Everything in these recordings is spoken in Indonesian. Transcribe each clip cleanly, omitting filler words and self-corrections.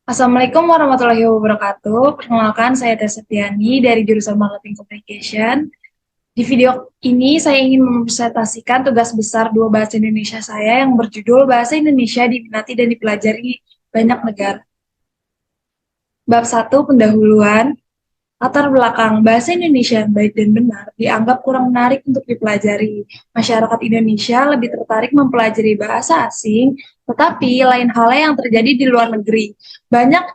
Assalamualaikum warahmatullahi wabarakatuh. Perkenalkan, saya Tessa Tiani dari jurusan Marketing Communication. Di video ini, saya ingin mempresentasikan tugas besar dua bahasa Indonesia saya yang berjudul Bahasa Indonesia Diminati dan Dipelajari Banyak Negara. Bab 1, pendahuluan. Latar belakang bahasa Indonesia yang baik dan benar dianggap kurang menarik untuk dipelajari. Masyarakat Indonesia lebih tertarik mempelajari bahasa asing, tetapi lain halnya yang terjadi di luar negeri. Banyak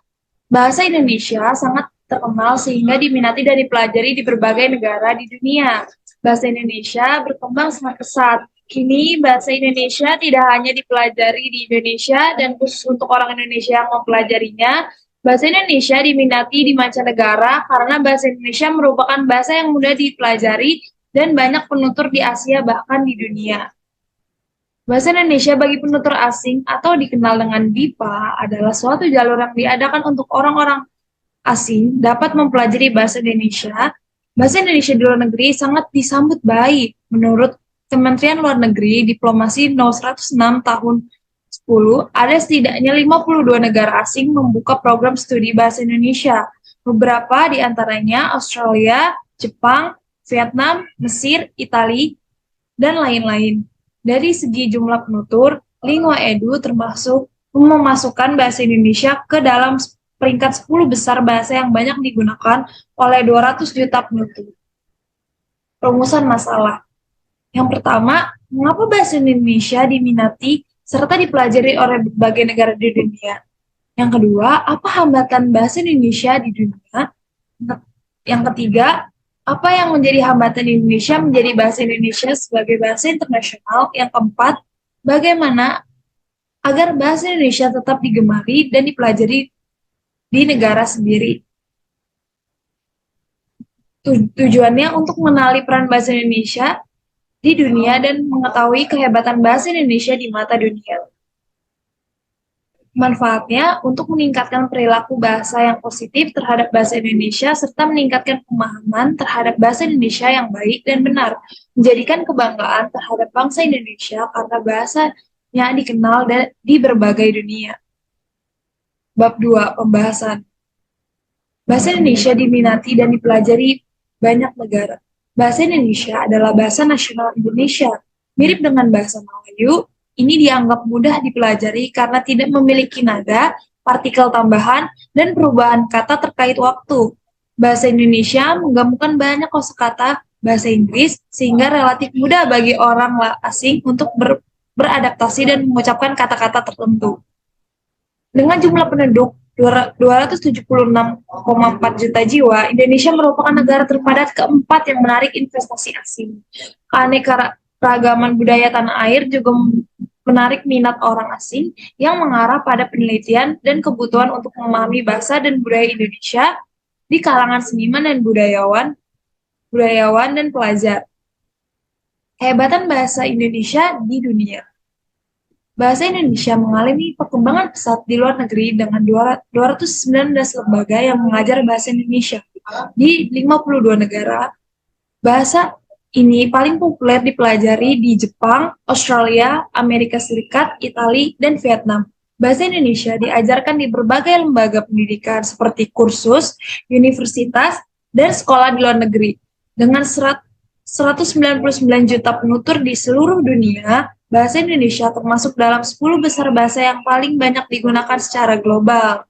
bahasa Indonesia sangat terkenal sehingga diminati dan dipelajari di berbagai negara di dunia. Bahasa Indonesia berkembang sangat pesat. Kini bahasa Indonesia tidak hanya dipelajari di Indonesia dan khusus untuk orang Indonesia yang mempelajarinya, bahasa Indonesia diminati di mancanegara karena bahasa Indonesia merupakan bahasa yang mudah dipelajari dan banyak penutur di Asia bahkan di dunia. Bahasa Indonesia bagi penutur asing atau dikenal dengan BIPA adalah suatu jalur yang diadakan untuk orang-orang asing dapat mempelajari bahasa Indonesia. Bahasa Indonesia di luar negeri sangat disambut baik. Menurut Kementerian Luar Negeri, Diplomasi No. 106 tahun 10, ada setidaknya 52 negara asing membuka program studi bahasa Indonesia. Beberapa di antaranya Australia, Jepang, Vietnam, Mesir, Italia, dan lain-lain. Dari segi jumlah penutur, Lingua Edu termasuk memasukkan bahasa Indonesia ke dalam peringkat 10 besar bahasa yang banyak digunakan oleh 200 juta penutur. Rumusan masalah. Yang pertama, mengapa bahasa Indonesia diminati serta dipelajari oleh berbagai negara di dunia? Yang kedua, apa hambatan bahasa Indonesia di dunia? Yang ketiga, apa yang menjadi hambatan Indonesia menjadi bahasa Indonesia sebagai bahasa internasional? Yang keempat, bagaimana agar bahasa Indonesia tetap digemari dan dipelajari di negara sendiri? Tujuannya untuk mengenali peran bahasa Indonesia di dunia dan mengetahui kehebatan bahasa Indonesia di mata dunia. Manfaatnya untuk meningkatkan perilaku bahasa yang positif terhadap bahasa Indonesia serta meningkatkan pemahaman terhadap bahasa Indonesia yang baik dan benar, menjadikan kebanggaan terhadap bangsa Indonesia karena bahasanya dikenal di berbagai dunia. Bab 2, pembahasan. Bahasa Indonesia diminati dan dipelajari banyak negara. Bahasa Indonesia adalah bahasa nasional Indonesia. Mirip dengan bahasa Melayu, ini dianggap mudah dipelajari karena tidak memiliki nada, partikel tambahan, dan perubahan kata terkait waktu. Bahasa Indonesia menggabungkan banyak kosakata bahasa Inggris sehingga relatif mudah bagi orang asing untuk beradaptasi dan mengucapkan kata-kata tertentu. Dengan jumlah penduduk 276,4 juta jiwa, Indonesia merupakan negara terpadat keempat yang menarik investasi asing. Keanekaragaman budaya tanah air juga menarik minat orang asing yang mengarah pada penelitian dan kebutuhan untuk memahami bahasa dan budaya Indonesia di kalangan seniman dan budayawan dan pelajar. Kehebatan bahasa Indonesia di dunia. Bahasa Indonesia mengalami perkembangan pesat di luar negeri dengan 219 lembaga yang mengajar bahasa Indonesia di 52 negara. Bahasa ini paling populer dipelajari di Jepang, Australia, Amerika Serikat, Italia, dan Vietnam. Bahasa Indonesia diajarkan di berbagai lembaga pendidikan seperti kursus, universitas, dan sekolah di luar negeri. Dengan 199 juta penutur di seluruh dunia, bahasa Indonesia termasuk dalam 10 besar bahasa yang paling banyak digunakan secara global.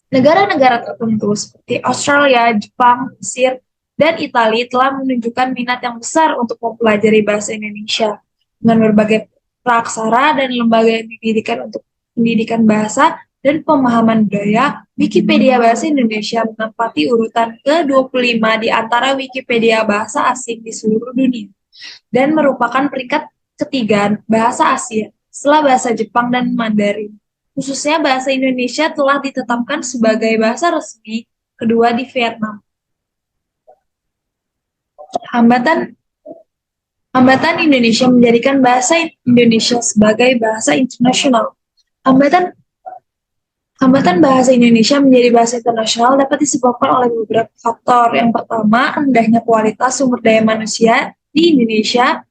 Negara-negara tertentu seperti Australia, Jepang, Mesir, dan Italia telah menunjukkan minat yang besar untuk mempelajari bahasa Indonesia. Dengan berbagai praksara dan lembaga yang didirikan untuk pendidikan bahasa dan pemahaman budaya, Wikipedia Bahasa Indonesia menempati urutan ke-25 di antara Wikipedia bahasa asing di seluruh dunia dan merupakan peringkat ketiga bahasa Asia setelah bahasa Jepang dan Mandarin. Khususnya bahasa Indonesia telah ditetapkan sebagai bahasa resmi kedua di Vietnam. Hambatan Indonesia menjadikan bahasa Indonesia sebagai bahasa internasional. Hambatan bahasa Indonesia menjadi bahasa internasional dapat disebabkan oleh beberapa faktor. Yang pertama, rendahnya kualitas sumber daya manusia di Indonesia,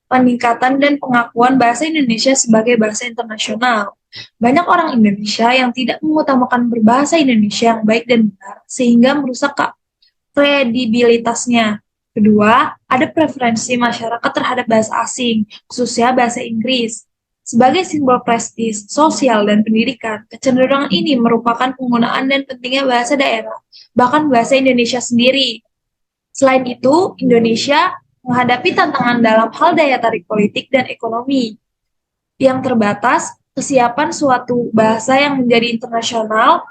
peningkatan dan pengakuan bahasa Indonesia sebagai bahasa internasional. Banyak orang Indonesia yang tidak mengutamakan berbahasa Indonesia yang baik dan benar, sehingga merusak kredibilitasnya. Kedua, ada preferensi masyarakat terhadap bahasa asing, khususnya bahasa Inggris. Sebagai simbol prestis, sosial, dan pendidikan, kecenderungan ini merupakan penggunaan dan pentingnya bahasa daerah, bahkan bahasa Indonesia sendiri. Selain itu, Indonesia menghadapi tantangan dalam hal daya tarik politik dan ekonomi yang terbatas, kesiapan suatu bahasa yang menjadi internasional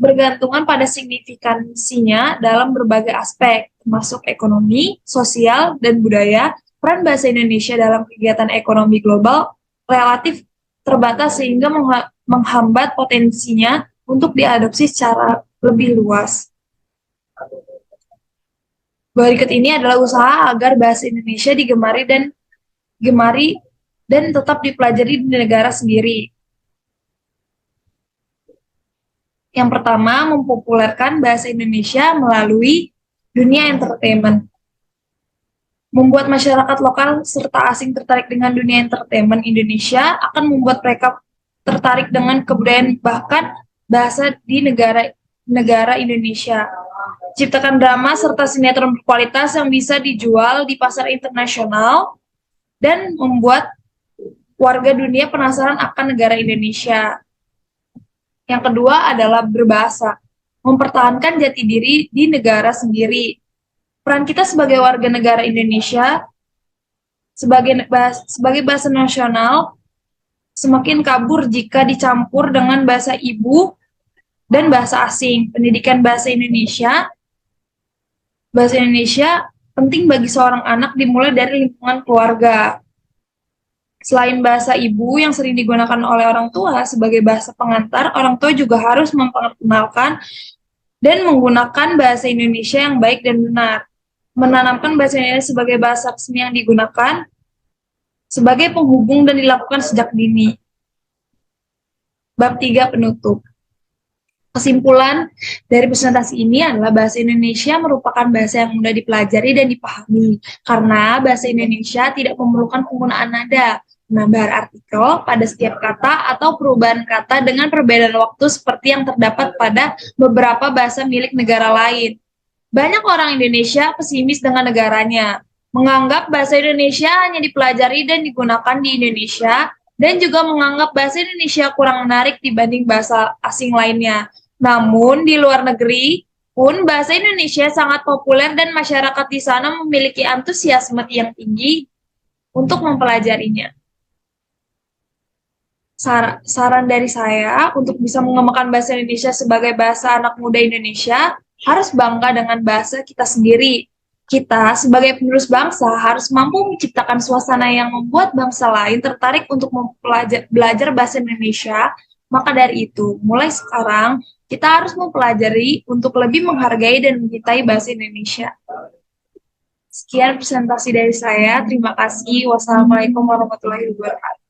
bergantungan pada signifikansinya dalam berbagai aspek, termasuk ekonomi, sosial, dan budaya. Peran bahasa Indonesia dalam kegiatan ekonomi global relatif terbatas sehingga menghambat potensinya untuk diadopsi secara lebih luas. Berikut ini adalah usaha agar bahasa Indonesia digemari dan tetap dipelajari di negara sendiri. Yang pertama, mempopulerkan bahasa Indonesia melalui dunia entertainment. Membuat masyarakat lokal serta asing tertarik dengan dunia entertainment Indonesia akan membuat mereka tertarik dengan kebudayaan bahkan bahasa di negara Indonesia. Ciptakan drama serta sinetron berkualitas yang bisa dijual di pasar internasional dan membuat warga dunia penasaran akan negara Indonesia. Yang kedua adalah berbahasa, mempertahankan jati diri di negara sendiri. Peran kita sebagai warga negara Indonesia sebagai bahasa nasional semakin kabur jika dicampur dengan bahasa ibu dan bahasa asing. Pendidikan bahasa Indonesia penting bagi seorang anak dimulai dari lingkungan keluarga. Selain bahasa ibu yang sering digunakan oleh orang tua sebagai bahasa pengantar, orang tua juga harus memperkenalkan dan menggunakan bahasa Indonesia yang baik dan benar. Menanamkan bahasa Indonesia sebagai bahasa resmi yang digunakan sebagai penghubung dan dilakukan sejak dini. Bab 3 penutup. Kesimpulan dari presentasi ini adalah bahasa Indonesia merupakan bahasa yang mudah dipelajari dan dipahami karena bahasa Indonesia tidak memerlukan penggunaan nada, penambahan artikel pada setiap kata atau perubahan kata dengan perbedaan waktu seperti yang terdapat pada beberapa bahasa milik negara lain. Banyak orang Indonesia pesimis dengan negaranya, menganggap bahasa Indonesia hanya dipelajari dan digunakan di Indonesia, dan juga menganggap bahasa Indonesia kurang menarik dibanding bahasa asing lainnya. Namun, di luar negeri pun bahasa Indonesia sangat populer dan masyarakat di sana memiliki antusiasme yang tinggi untuk mempelajarinya. Saran dari saya untuk bisa mengembangkan bahasa Indonesia sebagai bahasa anak muda Indonesia, harus bangga dengan bahasa kita sendiri. Kita sebagai penerus bangsa harus mampu menciptakan suasana yang membuat bangsa lain tertarik untuk belajar bahasa Indonesia. Maka dari itu, mulai sekarang kita harus mempelajari untuk lebih menghargai dan mencintai bahasa Indonesia. Sekian presentasi dari saya. Terima kasih. Wassalamualaikum warahmatullahi wabarakatuh.